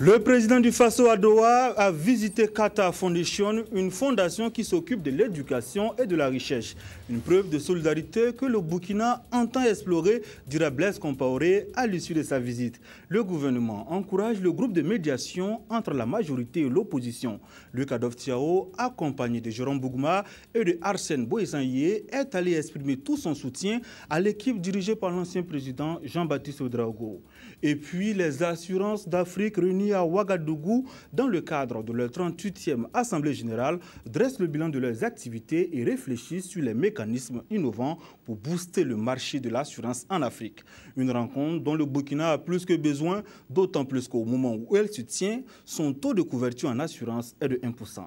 Le président du Faso à Doha a visité Qatar Foundation, une fondation qui s'occupe de l'éducation et de la recherche. Une preuve de solidarité que le Burkina entend explorer, dira Blaise Compaoré à l'issue de sa visite. Le gouvernement encourage le groupe de médiation entre la majorité et l'opposition. Luc Adolphe Tiao, accompagné de Jérôme Bougma et de Arsène Boïsanyié, est allé exprimer tout son soutien à l'équipe dirigée par l'ancien président Jean-Baptiste Ouedraogo. Et puis les assurances d'Afrique réunies à Ouagadougou dans le cadre de leur 38e Assemblée générale dressent le bilan de leurs activités et réfléchissent sur les mécanismes innovants pour booster le marché de l'assurance en Afrique. Une rencontre dont le Burkina a plus que besoin, d'autant plus qu'au moment où elle se tient, son taux de couverture en assurance est de 1%.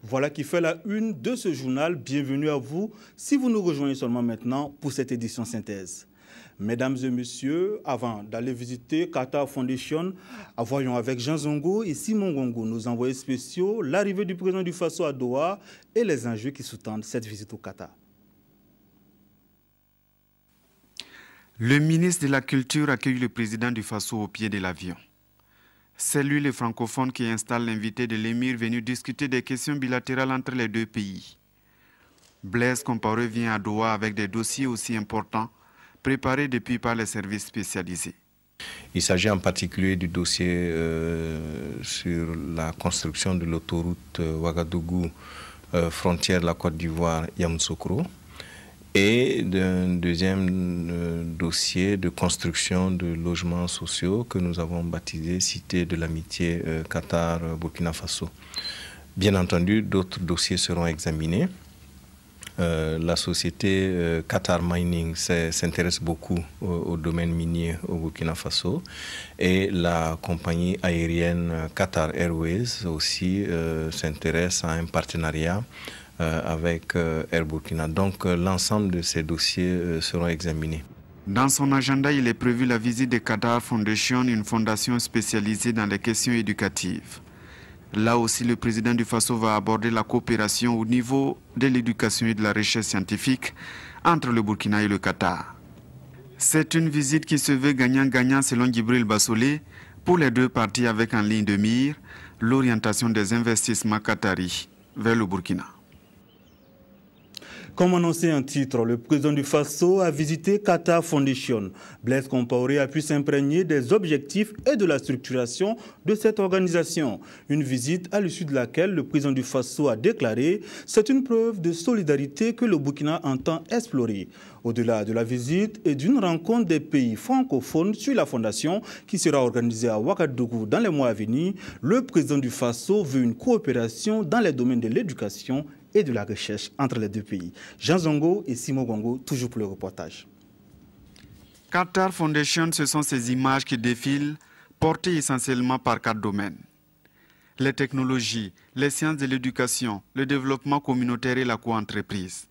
Voilà qui fait la une de ce journal. Bienvenue à vous si vous nous rejoignez seulement maintenant pour cette édition synthèse. Mesdames et messieurs, avant d'aller visiter Qatar Foundation, voyons avec Jean Zongo et Simon Gongo, nos envoyés spéciaux, l'arrivée du président du Faso à Doha et les enjeux qui sous-tendent cette visite au Qatar. Le ministre de la Culture accueille le président du Faso au pied de l'avion. C'est lui, le francophone, qui installe l'invité de l'émir venu discuter des questions bilatérales entre les deux pays. Blaise Compaoré vient à Doha avec des dossiers aussi importants préparé depuis par les services spécialisés. Il s'agit en particulier du dossier sur la construction de l'autoroute Ouagadougou, frontière de la Côte d'Ivoire, Yamoussoukro, et d'un deuxième dossier de construction de logements sociaux que nous avons baptisé Cité de l'Amitié Qatar-Burkina Faso. Bien entendu, d'autres dossiers seront examinés. La société Qatar Mining s'intéresse beaucoup au domaine minier au Burkina Faso et la compagnie aérienne Qatar Airways aussi s'intéresse à un partenariat avec Air Burkina. Donc l'ensemble de ces dossiers seront examinés. Dans son agenda, il est prévu la visite de Qatar Foundation, une fondation spécialisée dans les questions éducatives. Là aussi, le président du Faso va aborder la coopération au niveau de l'éducation et de la recherche scientifique entre le Burkina et le Qatar. C'est une visite qui se veut gagnant-gagnant selon Djibril Bassolé pour les deux parties avec en ligne de mire l'orientation des investissements qataris vers le Burkina. Comme annoncé en titre, le président du Faso a visité Qatar Foundation. Blaise Compaoré a pu s'imprégner des objectifs et de la structuration de cette organisation. Une visite à l'issue de laquelle le président du Faso a déclaré « C'est une preuve de solidarité que le Burkina entend explorer ». Au-delà de la visite et d'une rencontre des pays francophones sur la fondation qui sera organisée à Ouagadougou dans les mois à venir, le président du Faso veut une coopération dans les domaines de l'éducation et de la recherche entre les deux pays. Jean Zongo et Simon Gongo, toujours pour le reportage. Qatar Foundation, ce sont ces images qui défilent, portées essentiellement par 4 domaines. Les technologies, les sciences de l'éducation, le développement communautaire et la co-entreprise.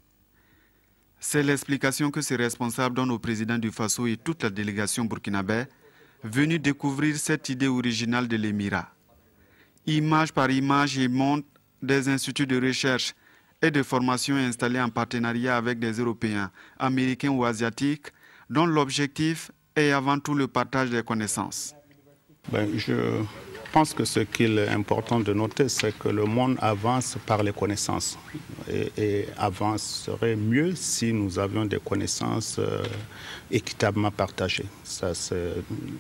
C'est l'explication que ces responsables donnent au président du Faso et toute la délégation burkinabé venus découvrir cette idée originale de l'émirat. Image par image, ils montrent des instituts de recherche et de formation installés en partenariat avec des Européens, Américains ou Asiatiques, dont l'objectif est avant tout le partage des connaissances. Je pense que ce qu'il est important de noter, c'est que le monde avance par les connaissances et avancerait mieux si nous avions des connaissances équitablement partagées. Ça, c'est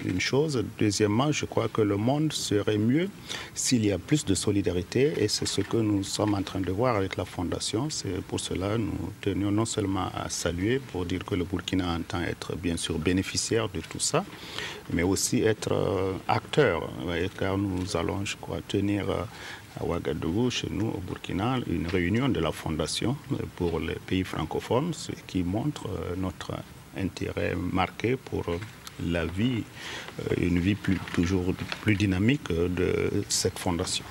une chose. Deuxièmement, je crois que le monde serait mieux s'il y a plus de solidarité et c'est ce que nous sommes en train de voir avec la Fondation. C'est pour cela que nous tenions non seulement à saluer pour dire que le Burkina entend être bien sûr bénéficiaire de tout ça, mais aussi être acteur, car nous allons, je crois, tenir à Ouagadougou, chez nous, au Burkina, une réunion de la Fondation pour les pays francophones, ce qui montre notre intérêt marqué pour la vie, une vie toujours plus dynamique de cette fondation.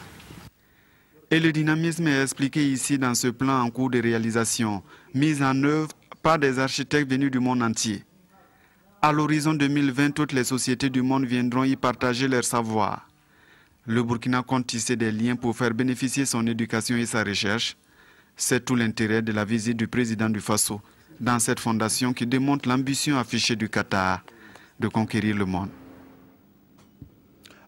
Et le dynamisme est expliqué ici dans ce plan en cours de réalisation, mis en œuvre par des architectes venus du monde entier. À l'horizon 2020, toutes les sociétés du monde viendront y partager leur savoir. Le Burkina compte tisser des liens pour faire bénéficier son éducation et sa recherche. C'est tout l'intérêt de la visite du président du Faso dans cette fondation qui démontre l'ambition affichée du Qatar de conquérir le monde.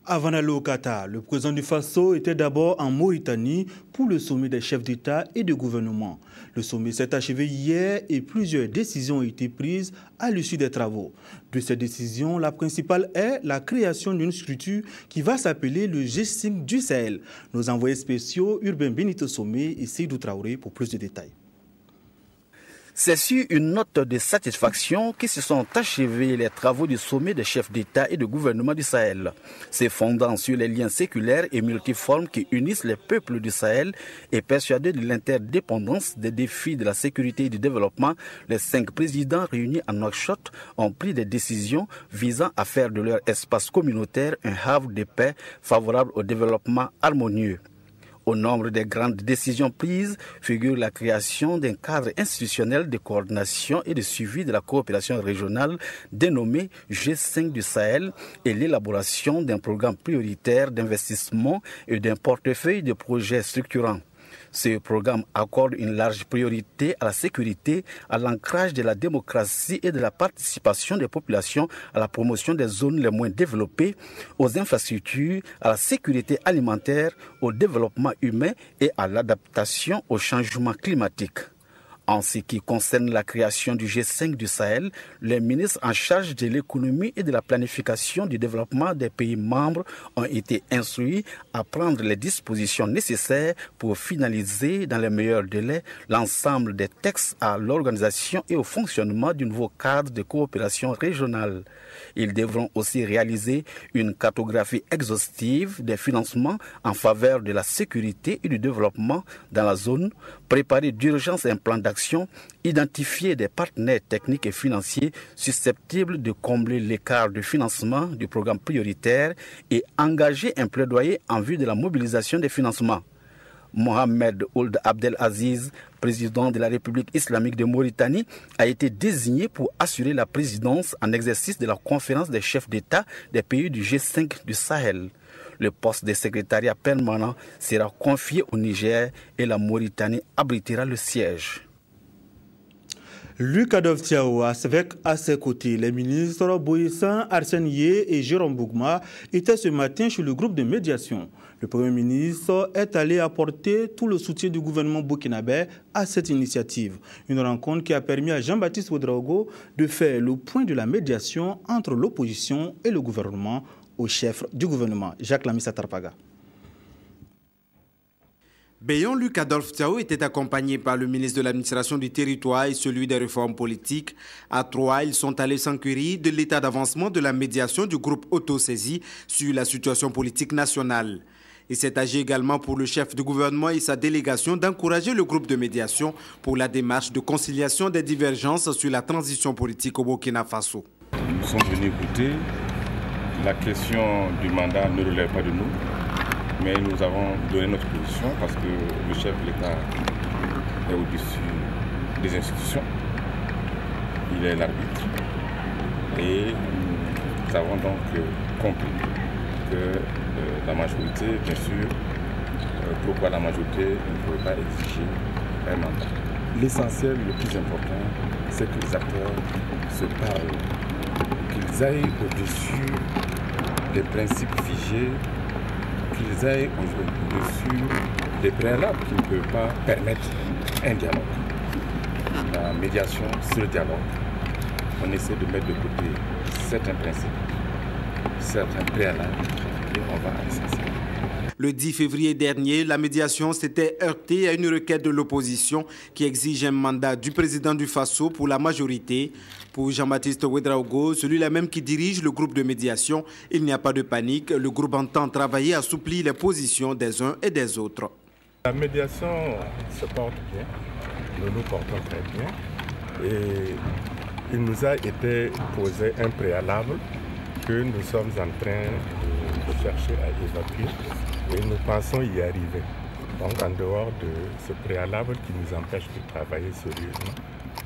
Avant d'aller au Qatar, le président du Faso était d'abord en Mauritanie pour le sommet des chefs d'État et de gouvernement. Le sommet s'est achevé hier et plusieurs décisions ont été prises à l'issue des travaux. De ces décisions, la principale est la création d'une structure qui va s'appeler le G5 du Sahel. Nos envoyés spéciaux, Urbain Benito Somé et Seydou Traoré pour plus de détails. C'est sur une note de satisfaction que se sont achevés les travaux du sommet des chefs d'État et de gouvernement du Sahel. Se fondant sur les liens séculaires et multiformes qui unissent les peuples du Sahel et persuadés de l'interdépendance des défis de la sécurité et du développement, les 5 présidents réunis à Nouakchott ont pris des décisions visant à faire de leur espace communautaire un havre de paix favorable au développement harmonieux. Au nombre des grandes décisions prises figure la création d'un cadre institutionnel de coordination et de suivi de la coopération régionale dénommé G5 du Sahel et l'élaboration d'un programme prioritaire d'investissement et d'un portefeuille de projets structurants. Ce programme accorde une large priorité à la sécurité, à l'ancrage de la démocratie et de la participation des populations à la promotion des zones les moins développées, aux infrastructures, à la sécurité alimentaire, au développement humain et à l'adaptation au changement climatique. En ce qui concerne la création du G5 du Sahel, les ministres en charge de l'économie et de la planification du développement des pays membres ont été instruits à prendre les dispositions nécessaires pour finaliser dans les meilleurs délais l'ensemble des textes à l'organisation et au fonctionnement du nouveau cadre de coopération régionale. Ils devront aussi réaliser une cartographie exhaustive des financements en faveur de la sécurité et du développement dans la zone, préparer d'urgence un plan d'action, identifier des partenaires techniques et financiers susceptibles de combler l'écart de financement du programme prioritaire et engager un plaidoyer en vue de la mobilisation des financements. Mohamed Ould Abdel Aziz, président de la République islamique de Mauritanie, a été désigné pour assurer la présidence en exercice de la conférence des chefs d'État des pays du G5 du Sahel. Le poste de secrétariat permanent sera confié au Niger et la Mauritanie abritera le siège. Luc Adov-Tiao, avec à ses côtés les ministres Boïssan, Arsène Yé et Jérôme Bougma, étaient ce matin chez le groupe de médiation. Le Premier ministre est allé apporter tout le soutien du gouvernement burkinabé à cette initiative. Une rencontre qui a permis à Jean-Baptiste Ouedraogo de faire le point de la médiation entre l'opposition et le gouvernement au chef du gouvernement, Jacques Lamissa Tarpaga. Béon Luc Adov-Tiao était accompagné par le ministre de l'administration du territoire et celui des réformes politiques. À Troyes, ils sont allés s'enquérir de l'état d'avancement de la médiation du groupe autosaisi sur la situation politique nationale. Il s'est agi également pour le chef du gouvernement et sa délégation d'encourager le groupe de médiation pour la démarche de conciliation des divergences sur la transition politique au Burkina Faso. Nous sommes venus écouter. La question du mandat ne relève pas de nous. Mais nous avons donné notre position parce que le chef de l'État est au-dessus des institutions. Il est l'arbitre. Et nous avons donc compris que la majorité, bien sûr, pourquoi la majorité ne pouvait pas exiger un mandat. L'essentiel, le plus important, c'est que les acteurs se parlent, qu'ils aillent au-dessus des principes figés, qu'ils aillent au-dessus des préalables qui ne peuvent pas permettre un dialogue. La médiation, c'est le dialogue. On essaie de mettre de côté certains principes, certains préalables et on va à l'essentiel. Le 10 février dernier, la médiation s'était heurtée à une requête de l'opposition qui exige un mandat du président du Faso pour la majorité. Pour Jean-Baptiste Ouedraogo, celui-là même qui dirige le groupe de médiation, il n'y a pas de panique. Le groupe entend travailler à assouplir les positions des uns et des autres. La médiation se porte bien, nous nous portons très bien et il nous a été posé un préalable que nous sommes en train de chercher à évacuer et nous pensons y arriver. Donc en dehors de ce préalable qui nous empêche de travailler sérieusement,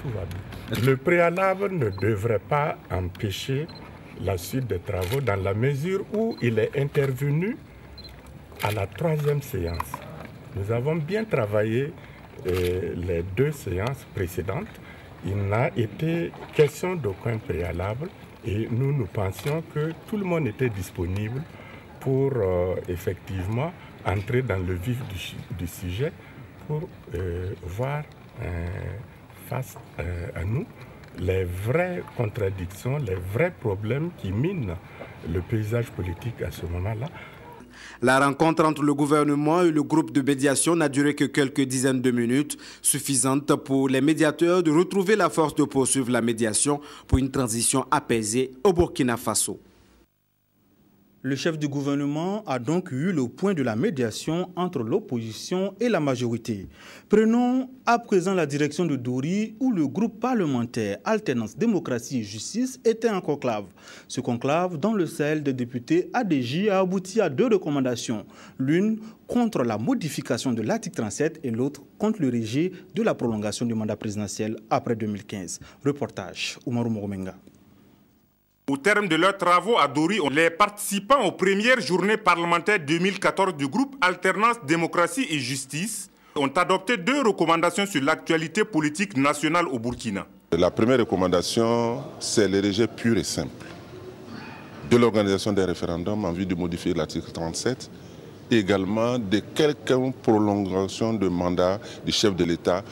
tout va bien. Le préalable ne devrait pas empêcher la suite des travaux dans la mesure où il est intervenu à la 3e séance. Nous avons bien travaillé les 2 séances précédentes. Il n'a été question d'aucun préalable et nous pensions que tout le monde était disponible pour effectivement entrer dans le vif du sujet pour voir face à nous les vraies contradictions, les vrais problèmes qui minent le paysage politique à ce moment-là. La rencontre entre le gouvernement et le groupe de médiation n'a duré que quelques dizaines de minutes, suffisante pour les médiateurs de retrouver la force de poursuivre la médiation pour une transition apaisée au Burkina Faso. Le chef du gouvernement a donc eu le point de la médiation entre l'opposition et la majorité. Prenons à présent la direction de Dori, où le groupe parlementaire Alternance Démocratie et Justice était en conclave. Ce conclave, dans le Sahel des députés ADJ, a abouti à 2 recommandations. L'une contre la modification de l'article 37 et l'autre contre le rejet de la prolongation du mandat présidentiel après 2015. Reportage, Oumarou Mouroumenga. Au terme de leurs travaux à Dori, les participants aux premières journées parlementaires 2014 du groupe Alternance Démocratie et Justice ont adopté 2 recommandations sur l'actualité politique nationale au Burkina. La première recommandation, c'est le rejet pur et simple de l'organisation des référendums en vue de modifier l'article 37 et également de quelques prolongations de mandat du chef de l'État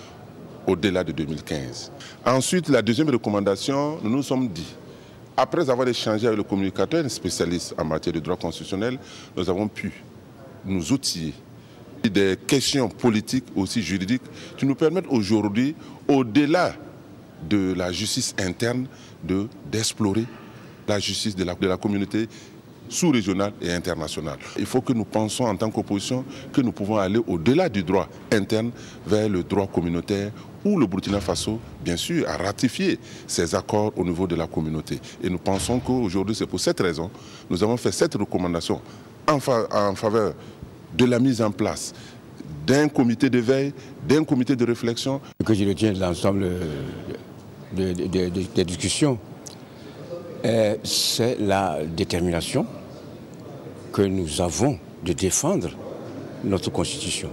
au-delà de 2015. Ensuite, la deuxième recommandation, nous nous sommes dit, après avoir échangé avec le communicateur, un spécialiste en matière de droit constitutionnel, nous avons pu nous outiller des questions politiques, aussi juridiques, qui nous permettent aujourd'hui, au-delà de la justice interne, d'explorer la justice de la communauté sous-régionale et internationale. Il faut que nous pensions en tant qu'opposition que nous pouvons aller au-delà du droit interne vers le droit communautaire où le Burkina Faso, bien sûr, a ratifié ces accords au niveau de la communauté. Et nous pensons qu'aujourd'hui, c'est pour cette raison, nous avons fait cette recommandation en faveur de la mise en place d'un comité de veille, d'un comité de réflexion. Ce que je retiens de l'ensemble des discussions, c'est la détermination que nous avons de défendre notre Constitution.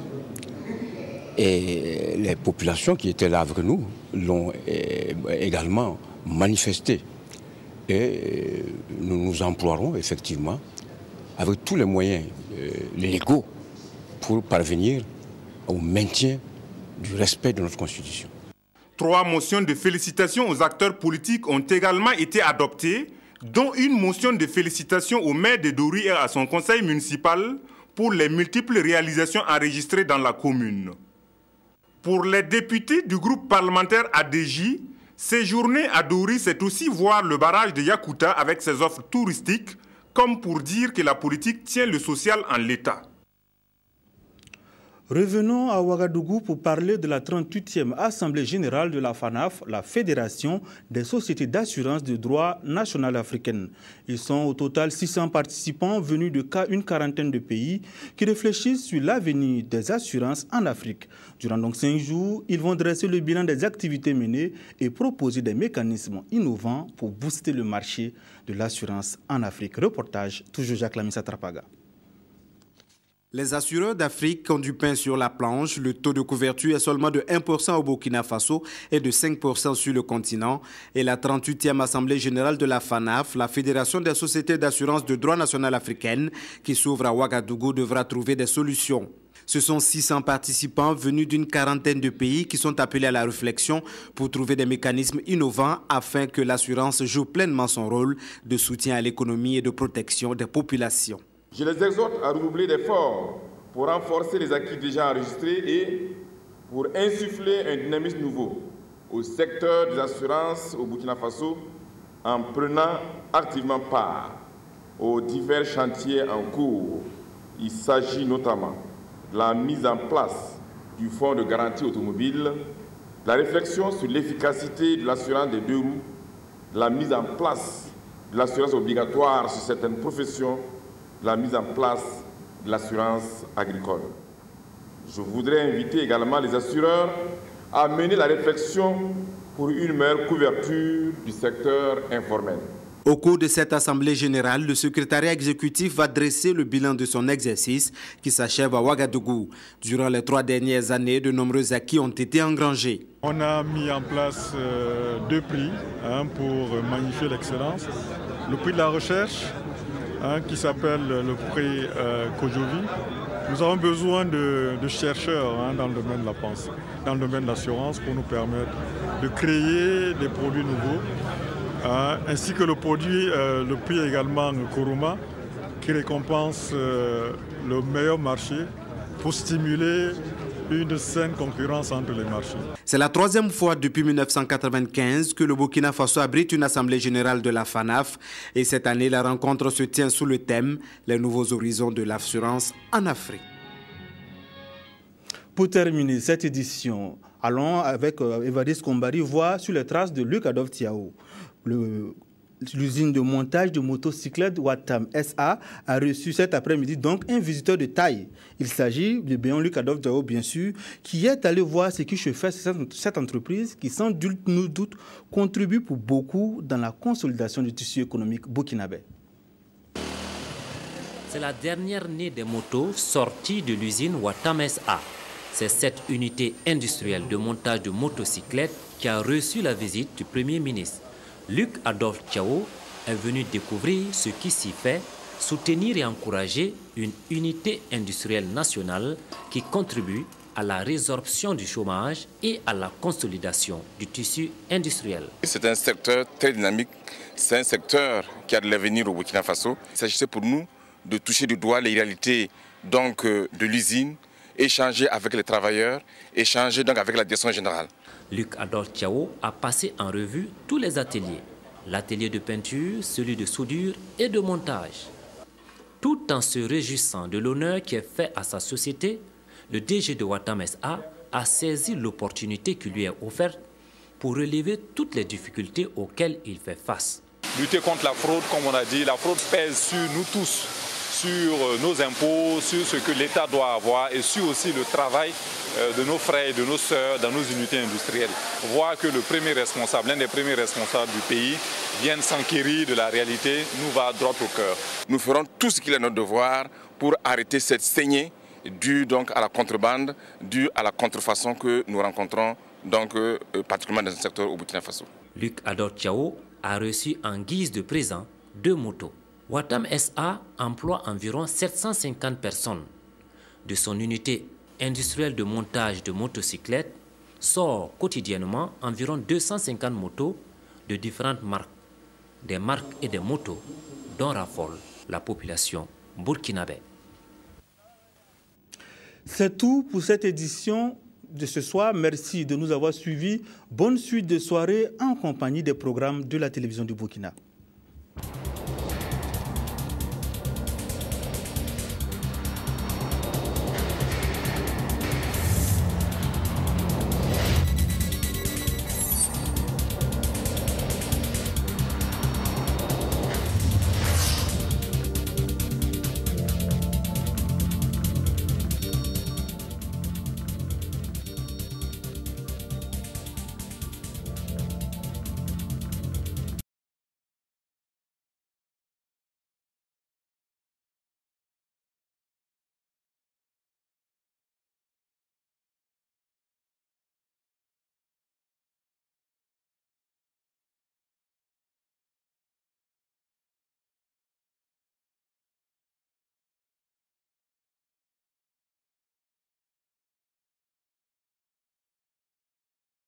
Et les populations qui étaient là avec nous l'ont également manifesté. Et nous nous emploierons effectivement avec tous les moyens légaux pour parvenir au maintien du respect de notre Constitution. 3 motions de félicitations aux acteurs politiques ont également été adoptées, dont une motion de félicitations au maire de Dori et à son conseil municipal pour les multiples réalisations enregistrées dans la commune. Pour les députés du groupe parlementaire ADJ, séjourner à Dori, c'est aussi voir le barrage de Yakuta avec ses offres touristiques, comme pour dire que la politique tient le social en l'état. Revenons à Ouagadougou pour parler de la 38e Assemblée générale de la FANAF, la Fédération des sociétés d'assurance de droit national africaine. Ils sont au total 600 participants venus d'une quarantaine de pays qui réfléchissent sur l'avenir des assurances en Afrique. Durant donc 5 jours, ils vont dresser le bilan des activités menées et proposer des mécanismes innovants pour booster le marché de l'assurance en Afrique. Reportage, toujours Jacques Lamissa Trapaga. Les assureurs d'Afrique ont du pain sur la planche. Le taux de couverture est seulement de 1% au Burkina Faso et de 5% sur le continent. Et la 38e Assemblée générale de la FANAF, la Fédération des sociétés d'assurance de droit national africaine, qui s'ouvre à Ouagadougou, devra trouver des solutions. Ce sont 600 participants venus d'une quarantaine de pays qui sont appelés à la réflexion pour trouver des mécanismes innovants afin que l'assurance joue pleinement son rôle de soutien à l'économie et de protection des populations. Je les exhorte à redoubler d'efforts pour renforcer les acquis déjà enregistrés et pour insuffler un dynamisme nouveau au secteur des assurances au Burkina Faso en prenant activement part aux divers chantiers en cours. Il s'agit notamment de la mise en place du fonds de garantie automobile, la réflexion sur l'efficacité de l'assurance des 2 roues, la mise en place de l'assurance obligatoire sur certaines professions, la mise en place de l'assurance agricole. Je voudrais inviter également les assureurs à mener la réflexion pour une meilleure couverture du secteur informel. Au cours de cette Assemblée générale, le secrétariat exécutif va dresser le bilan de son exercice qui s'achève à Ouagadougou. Durant les 3 dernières années, de nombreux acquis ont été engrangés. On a mis en place 2 prix pour magnifier l'excellence. Le prix de la recherche qui s'appelle le prix Kojovi. Nous avons besoin de chercheurs dans le domaine de la pensée, dans le domaine de l'assurance pour nous permettre de créer des produits nouveaux, ainsi que le prix également Kuruma qui récompense le meilleur marché pour stimuler une saine concurrence entre les marchés. C'est la troisième fois depuis 1995 que le Burkina Faso abrite une assemblée générale de la FANAF et cette année la rencontre se tient sous le thème « Les nouveaux horizons de l'assurance en Afrique ». Pour terminer cette édition, allons avec Évariste Kombari voir sur les traces de Luc Adolphe Thiaou. L'usine de montage de motocyclettes Watam SA a reçu cet après-midi donc un visiteur de taille. Il s'agit de Béon Luc Adolphe Thiaou, bien sûr, qui est allé voir ce qui se fait cette entreprise qui, sans nul doute, contribue pour beaucoup dans la consolidation du tissu économique burkinabé. C'est la dernière née des motos sortie de l'usine Watam SA. C'est cette unité industrielle de montage de motocyclettes qui a reçu la visite du Premier ministre. Luc Adolphe Thiaou est venu découvrir ce qui s'y fait, soutenir et encourager une unité industrielle nationale qui contribue à la résorption du chômage et à la consolidation du tissu industriel. C'est un secteur très dynamique, c'est un secteur qui a de l'avenir au Burkina Faso. Il s'agissait pour nous de toucher du doigt les réalités donc, de l'usine, échanger avec les travailleurs, échanger donc avec la direction générale. Luc Adolphe Thiaou a passé en revue tous les ateliers. L'atelier de peinture, celui de soudure et de montage. Tout en se réjouissant de l'honneur qui est fait à sa société, le DG de Watam SA a saisi l'opportunité qui lui est offerte pour relever toutes les difficultés auxquelles il fait face. Lutter contre la fraude, comme on a dit, la fraude pèse sur nous tous, sur nos impôts, sur ce que l'État doit avoir et sur aussi le travail de nos frères et de nos sœurs dans nos unités industrielles. Voir que le premier responsable, l'un des premiers responsables du pays, vienne s'enquérir de la réalité, nous va droit au cœur. Nous ferons tout ce qu'il est notre devoir pour arrêter cette saignée due donc à la contrebande, due à la contrefaçon que nous rencontrons donc, particulièrement dans ce secteur au Burkina Faso. Luc Adolphe Thiaou a reçu en guise de présent 2 motos. Watam SA emploie environ 750 personnes. De son unité industrielle de montage de motocyclettes sort quotidiennement environ 250 motos de différentes marques. Des marques et des motos dont raffole la population burkinabé. C'est tout pour cette édition de ce soir. Merci de nous avoir suivis. Bonne suite de soirée en compagnie des programmes de la télévision du Burkina.